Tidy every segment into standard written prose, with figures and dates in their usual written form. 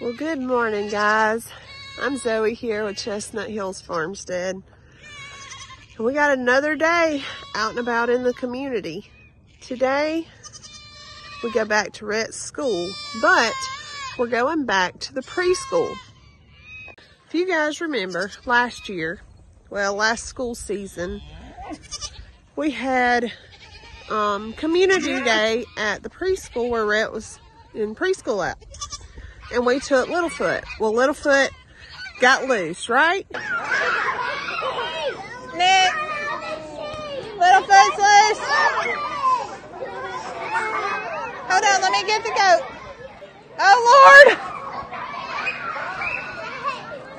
Well, good morning, guys. I'm Zoe here with Chestnut Hills Farmstead. And we got another day out and about in the community. Today, we go back to Rhett's school, but we're going back to the preschool. If you guys remember, last school season, we had community day at the preschool where Rhett was in preschool at. And we took Littlefoot. Well, Littlefoot got loose, right? Nick! Littlefoot's loose! Hold on, let me get the goat. Oh, Lord!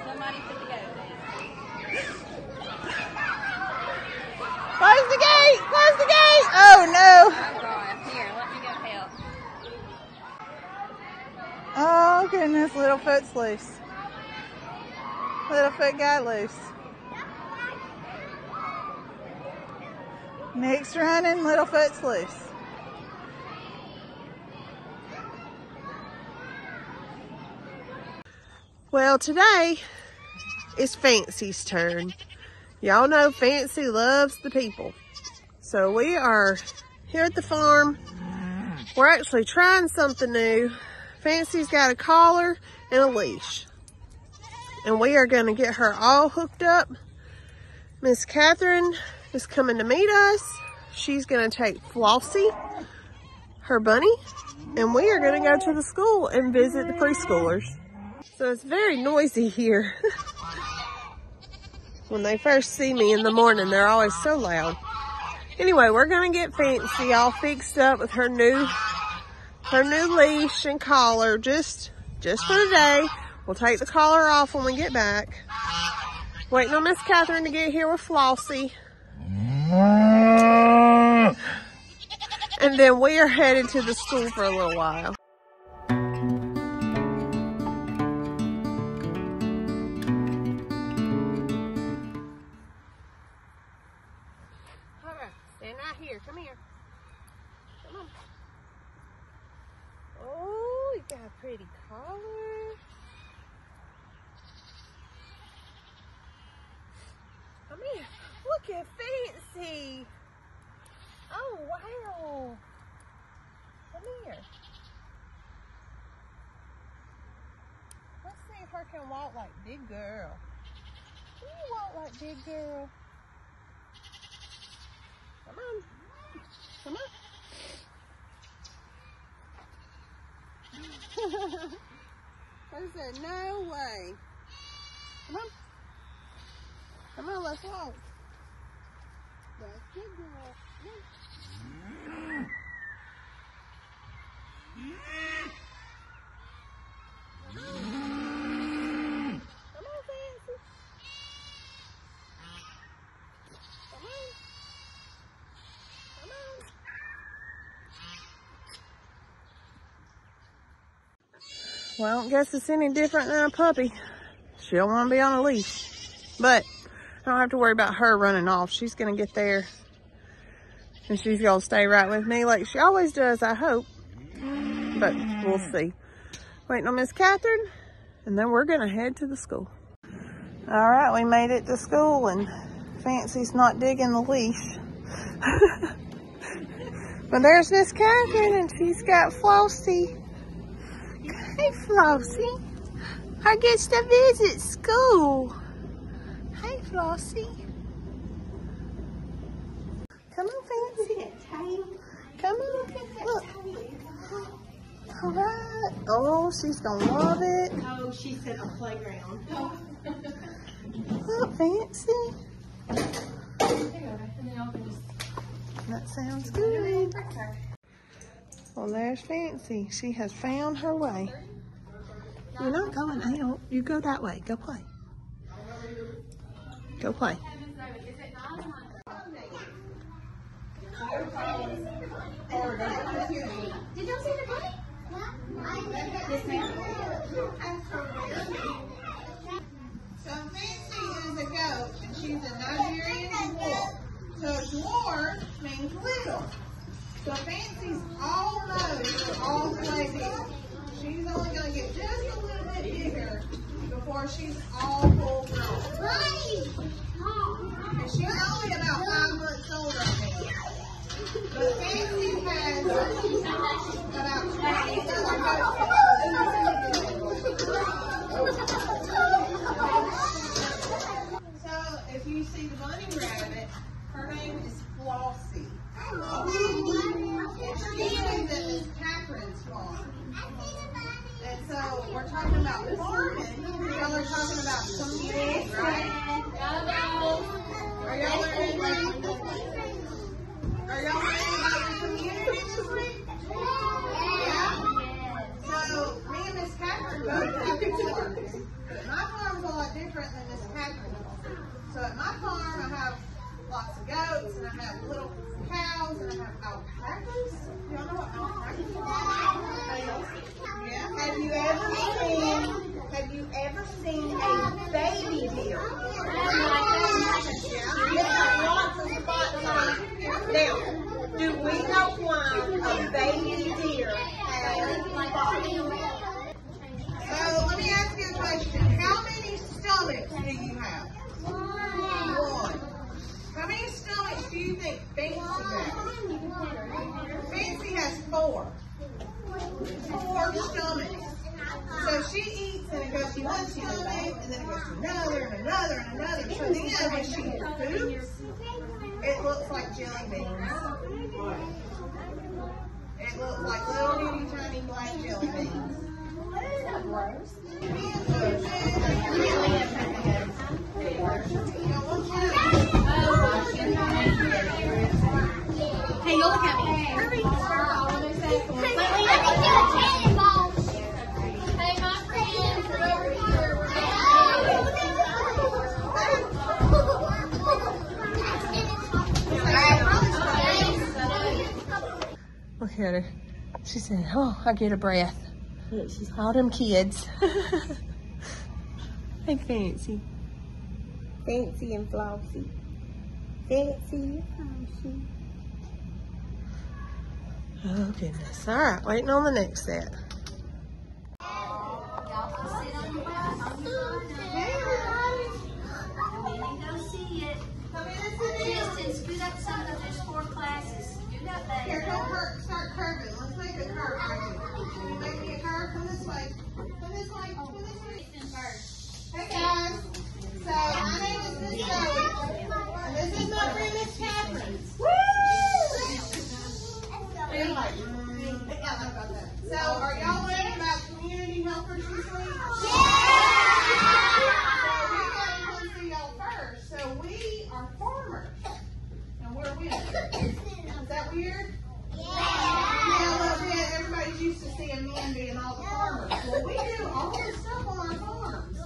Somebody put the goat down. Close the gate! Close the gate! Oh, no. Oh, God. Here, let me go help. Oh, goodness, Littlefoot's loose. Littlefoot got loose. Nick's running, Littlefoot's loose. Well, today is Fancy's turn. Y'all know Fancy loves the people. So we are here at the farm. We're actually trying something new. Fancy's got a collar and a leash. And we are going to get her all hooked up. Miss Catherine is coming to meet us. She's going to take Flossie, her bunny, and we are going to go to the school and visit the preschoolers. So it's very noisy here. When they first see me in the morning, they're always so loud. Anyway, we're going to get Fancy all fixed up with her new leash and collar just for today. We'll take the collar off when we get back. Waiting on Miss Catherine to get here with Flossie. And then we are headed to the school for a little while. All right, stand right here. Come here. Come on. Oh, you got a pretty collar. Come here. Look at Fancy. Oh, wow. Come here. Let's see if I can walk like big girl. Can you walk like big girl? Come on. Come on. I said, no way. Come on. Come on, let's walk. That's good, girl. Come on, Fancy. Come on. Come on. Well, I don't guess it's any different than a puppy. She don't want to be on a leash. But I don't have to worry about her running off. She's going to get there. And she's going to stay right with me like she always does, I hope. But we'll see. Waiting on Miss Catherine. And then we're going to head to the school. All right, we made it to school and Fancy's not digging the leash. But there's Miss Catherine and she's got Flossie. Hey, Flossie. I get to visit school. Hey, Flossie. Come on, Fancy. Come on. Look. All right. Oh, she's going to love it. Oh, she said a playground. Look, Fancy. That sounds good. Well, there's Fancy. She has found her way. You're not going out. You go that way. Go play. Go play. Did you see the bunny? Yes, ma'am. So Fancy is a goat, and she's a Nigerian wolf. So dwarf means little. So Fancy's almost all the way there. She's only going to get just a little bit or she's all full grown. And she's only about 5 months old right now. But Fancy has about 20 So if you see the bunny rabbit, her name is Flossie. And she lives at Miss Catherine's farm. And so we're talking about farming. Y'all are talking about community, right? Are y'all learning about the community this week? Yeah? So me and Miss Catherine both have farms. But my farm's a lot different than Miss Catherine's. So at my farm I have lots of goats and I have little cows and I have alpacas. Y'all know what alpacas are? Yeah. Have you ever seen a baby deer? Yeah, lots of spots on it. Now, do we know why a baby deer has spots? So let me ask you a question. How many stomachs do you have? One. How many stomachs do you think Fancy has? Fancy has 4. 4 stomachs. So she eats and it goes to one stomach and then it goes to another and another and another. So then when she poops, it looks like jelly beans. It looks like little bitty tiny black jelly beans. Hey, you look at me. Hurry. Hey, my friends are over here. Look at her. She said, oh, I get a breath. She's all them kids. Hey, Fancy. Fancy and Flossie. Fancy and Flossie. Oh, goodness. All right, waiting on the next set. Here, start curving. Let's make a curve. Can you make me a curve? Come this way. Come this way. Come this way. Hey guys. So my name is Miss Zoe. And this is my friend Miss Catherine. Woo! So are y'all learning about community helpers this week? So we got to come see y'all first. So we are farmers. And we're winners. Is that weird? Yeah, a little bit. Everybody's used to seeing men being all the farmers. Well, we do all this stuff on our farms.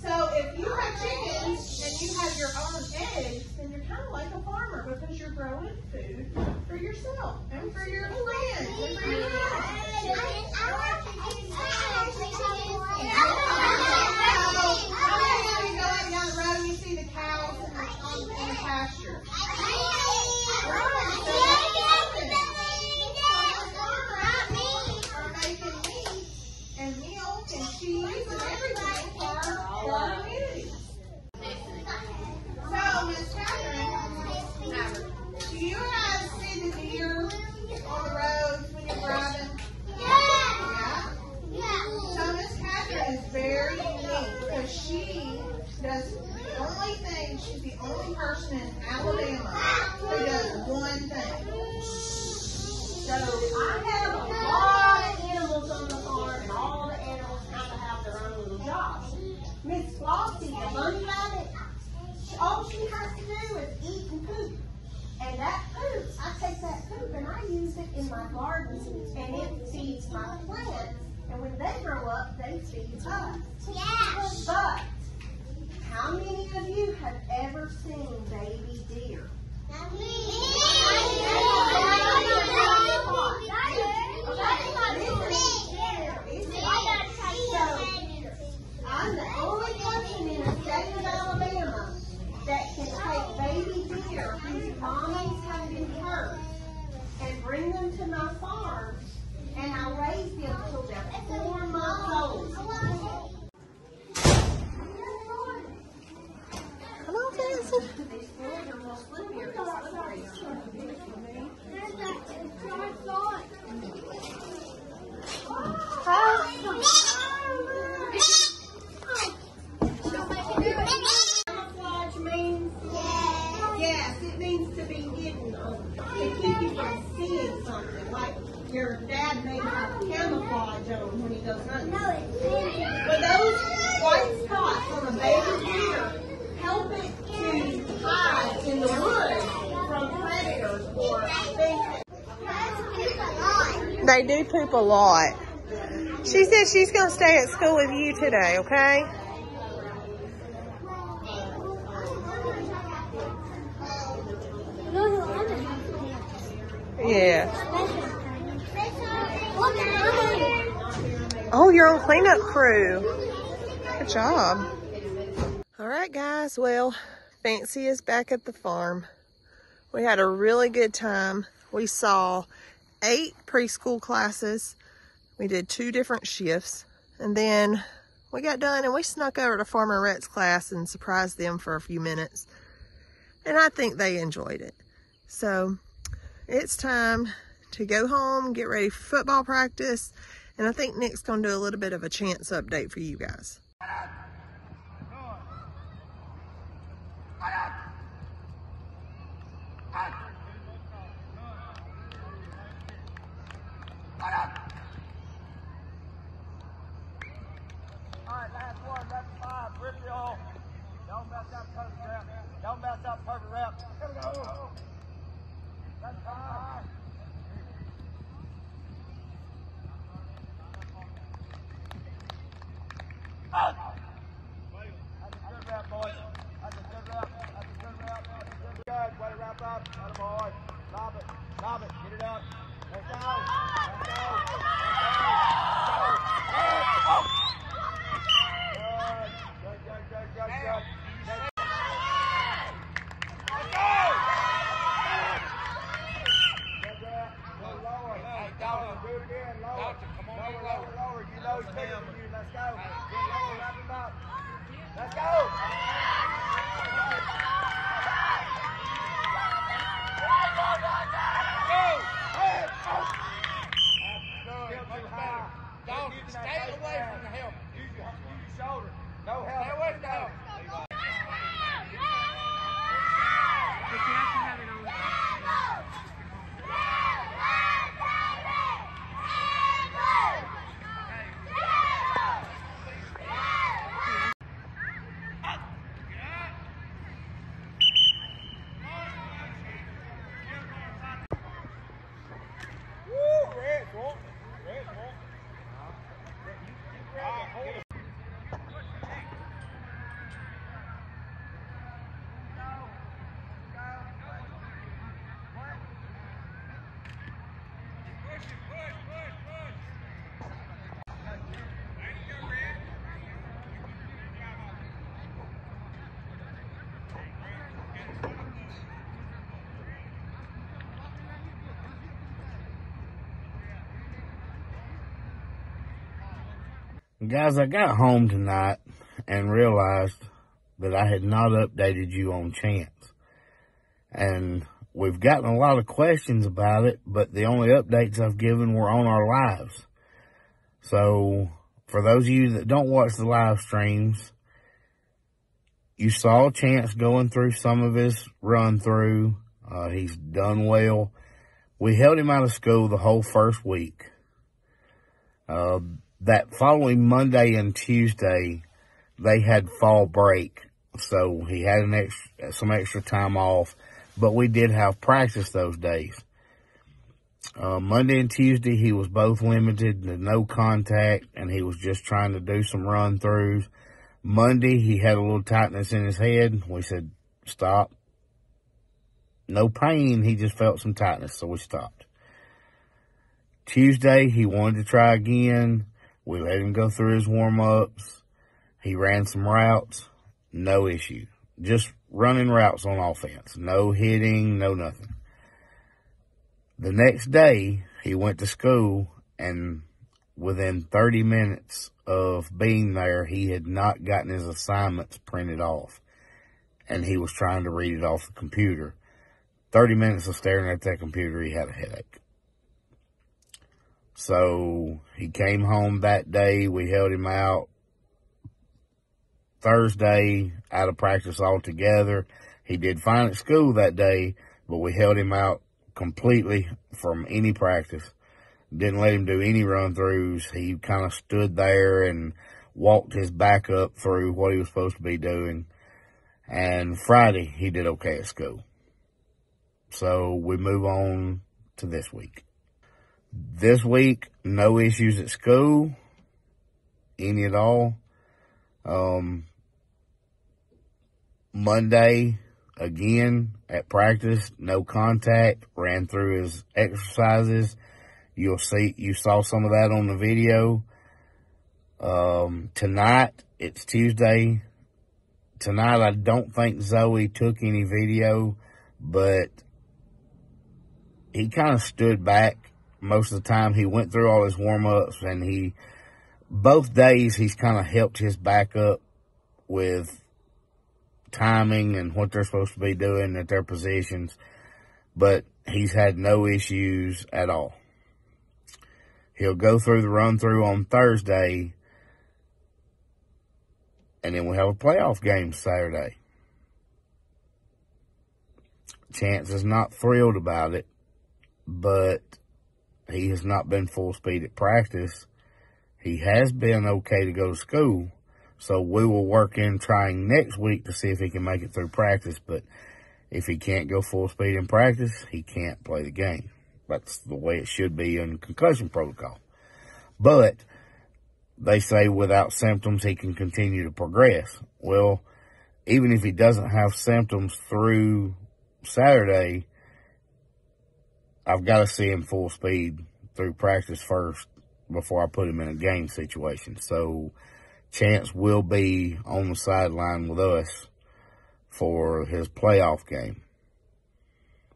So if you have chickens and you have your own eggs, then you're kind of like a farmer because you're growing food for yourself and for your friends and for your pasture. Are making meat and milk and cheese and everything for our community. So, Miss Catherine, do you guys see the deer on the roads when you're driving? Yeah? So, Miss Catherine is very unique because she does the only thing, she's the only person in Alabama who does one thing. So I have a lot of animals on the farm, and all the animals kind of have their own little jobs. Miss Flossie, the bunny rabbit, all she has to do is eat and poop. And that poop, I take that poop and I use it in my gardens, and it feeds my plants. And when they grow up, they feed us. Yes. But how many of you have ever seen baby deer? Not me. I'm the only person in the state of Alabama that can take baby deer whose mommies have been hurt and bring them to my farm, and I raise them until they're 4 months old. They do poop a lot. She said she's going to stay at school with you today, okay? Yeah. Oh, you're on cleanup crew. Good job. All right, guys. Well, Fancy is back at the farm. We had a really good time. We saw 8 preschool classes. We did 2 different shifts. And then we got done and we snuck over to Farmer Rhett's class and surprised them for a few minutes. And I think they enjoyed it. So it's time to go home, get ready for football practice. And I think Nick's gonna do a little bit of a chance update for you guys. Alright, last one, rapid 5, rip y'all. Don't mess up perfect rep. Don't mess up perfect rep. Here we go. That's 5. That's a good rep, boys. That's a good rep. That's a good rep. That's a good rep. Way to wrap up. Atta boy. Lob it. Lob it. Get it up. Let's go. Let's go. Let's go. Let's go. Good. Let's go. Good rep. Go lower. Hey, Dalton. Do it again. Lower. Come on. Lower. You know he's bigger than you. Let's go. Get lower. Wrap him up. Let's go. Don't stay away from the help. Use your shoulder. No help. Stay away from the help. Guys, I got home tonight and realized that I had not updated you on Chance. And we've gotten a lot of questions about it, but the only updates I've given were on our lives. So, for those of you that don't watch the live streams, you saw Chance going through some of his run through. He's done well. We held him out of school the whole first week. That following Monday and Tuesday, they had fall break, so he had some extra time off, but we did have practice those days. Monday and Tuesday, he was both limited to no contact, and he was just trying to do some run-throughs. Monday, he had a little tightness in his head. We said, stop. No pain, he just felt some tightness, so we stopped. Tuesday, he wanted to try again. We let him go through his warm-ups. He ran some routes. No issue. Just running routes on offense. No hitting, no nothing. The next day, he went to school, and within 30 minutes of being there, he had not gotten his assignments printed off, and he was trying to read it off the computer. 30 minutes of staring at that computer, he had a headache. So he came home that day. We held him out. Thursday, out of practice altogether. He did fine at school that day, but we held him out completely from any practice. Didn't let him do any run-throughs. He kind of stood there and walked his back up through what he was supposed to be doing. And Friday, he did okay at school. So we move on to this week. This week, no issues at school, any at all. Monday, again, at practice, no contact, ran through his exercises. You saw some of that on the video. Tonight, it's Tuesday. Tonight, I don't think Zoe took any video, but he kind of stood back most of the time. He went through all his warm-ups, and both days, he's kind of helped his backup with timing and what they're supposed to be doing at their positions, but he's had no issues at all. He'll go through the run-through on Thursday, and then we'll have a playoff game Saturday. Chance is not thrilled about it, but he has not been full speed at practice. He has been okay to go to school, so we will work in trying next week to see if he can make it through practice, but if he can't go full speed in practice, he can't play the game. That's the way it should be in concussion protocol. But they say without symptoms, he can continue to progress. Well, even if he doesn't have symptoms through Saturday, I've got to see him full speed through practice first before I put him in a game situation. So Chance will be on the sideline with us for his playoff game.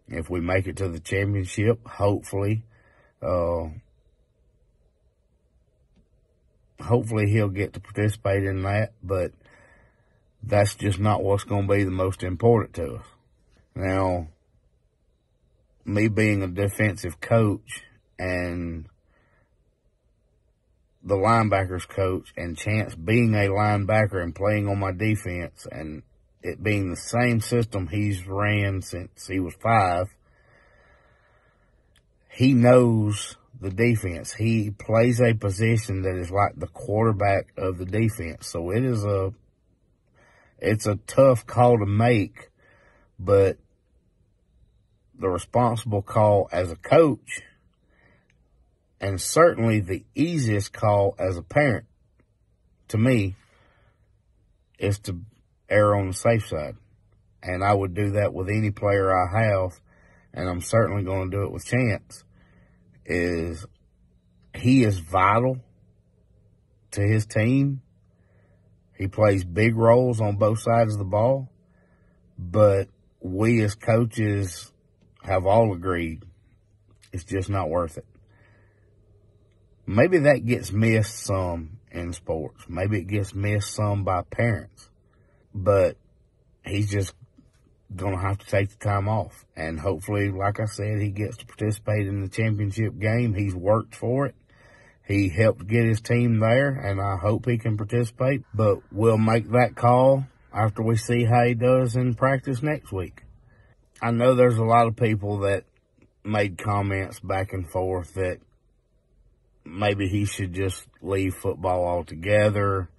If we make it to the championship, hopefully he'll get to participate in that, but that's just not what's going to be the most important to us. Now, me being a defensive coach and the linebackers coach, and Chance being a linebacker and playing on my defense, and it being the same system he's ran since he was 5, he knows the defense. He plays a position that is like the quarterback of the defense. So it's a tough call to make, but the responsible call as a coach, and certainly the easiest call as a parent, to me, is to err on the safe side. And I would do that with any player I have, and I'm certainly going to do it with Chance, is he is vital to his team. He plays big roles on both sides of the ball, but we as coaches have all agreed it's just not worth it. Maybe that gets missed some in sports. Maybe it gets missed some by parents. But he's just going to have to take the time off. And hopefully, like I said, he gets to participate in the championship game. He's worked for it. He helped get his team there, and I hope he can participate. But we'll make that call after we see how he does in practice next week. I know there's a lot of people that made comments back and forth that maybe he should just leave football altogether.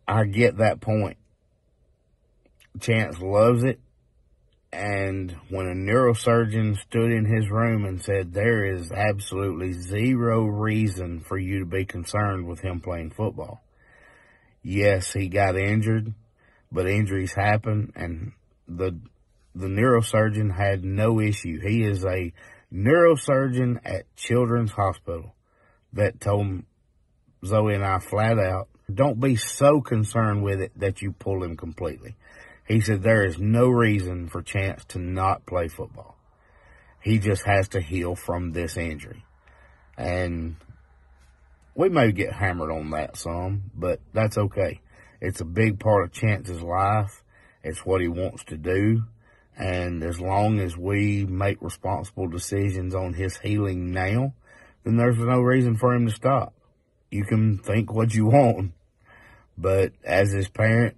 I get that point. Chance loves it. And when a neurosurgeon stood in his room and said there is absolutely zero reason for you to be concerned with him playing football. Yes, he got injured, but injuries happen, and the neurosurgeon had no issue. He is a neurosurgeon at Children's Hospital that told Zoe and I flat out, don't be so concerned with it that you pull him completely. He said there is no reason for Chance to not play football. He just has to heal from this injury. And we may get hammered on that some, but that's okay. It's a big part of Chance's life. It's what he wants to do. And as long as we make responsible decisions on his healing now, then there's no reason for him to stop. You can think what you want, but as his parent,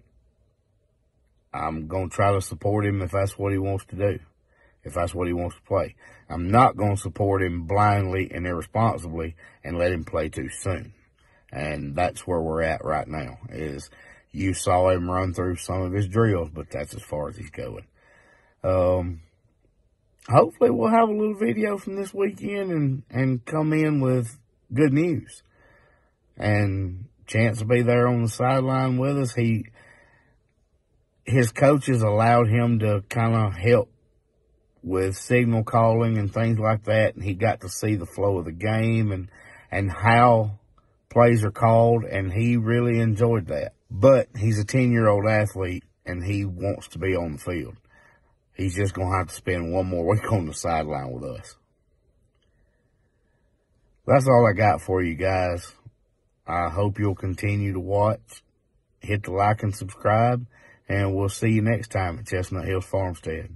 I'm going to try to support him if that's what he wants to do, if that's what he wants to play. I'm not going to support him blindly and irresponsibly and let him play too soon. And that's where we're at right now, is you saw him run through some of his drills, but that's as far as he's going. hopefully we'll have a little video from this weekend and come in with good news. And Chance will be there on the sideline with us. His coaches allowed him to kind of help with signal calling and things like that. And he got to see the flow of the game and how plays are called. And he really enjoyed that. But he's a 10-year-old athlete and he wants to be on the field. He's just going to have to spend one more week on the sideline with us. That's all I got for you guys. I hope you'll continue to watch. Hit the like and subscribe. And we'll see you next time at Chestnut Hills Farmstead.